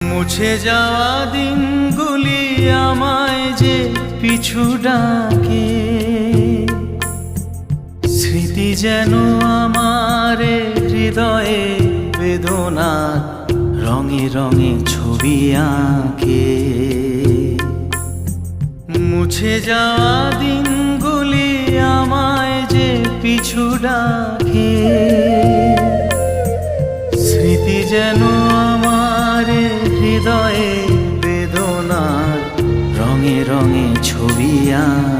মুছে যাওয়া দিনগুলি আমায় যে পিছু ডাকে, স্মৃতি যেন আমার হৃদয়ে বেদনার রঙে রঙে ছবি আঁকে। মুছে যাওয়া দিনগুলি আমায় যে পিছু ডাকে, স্মৃতি যেন আমার হৃদয়ে বেদনার রঙে রঙে ছবি আঁকে।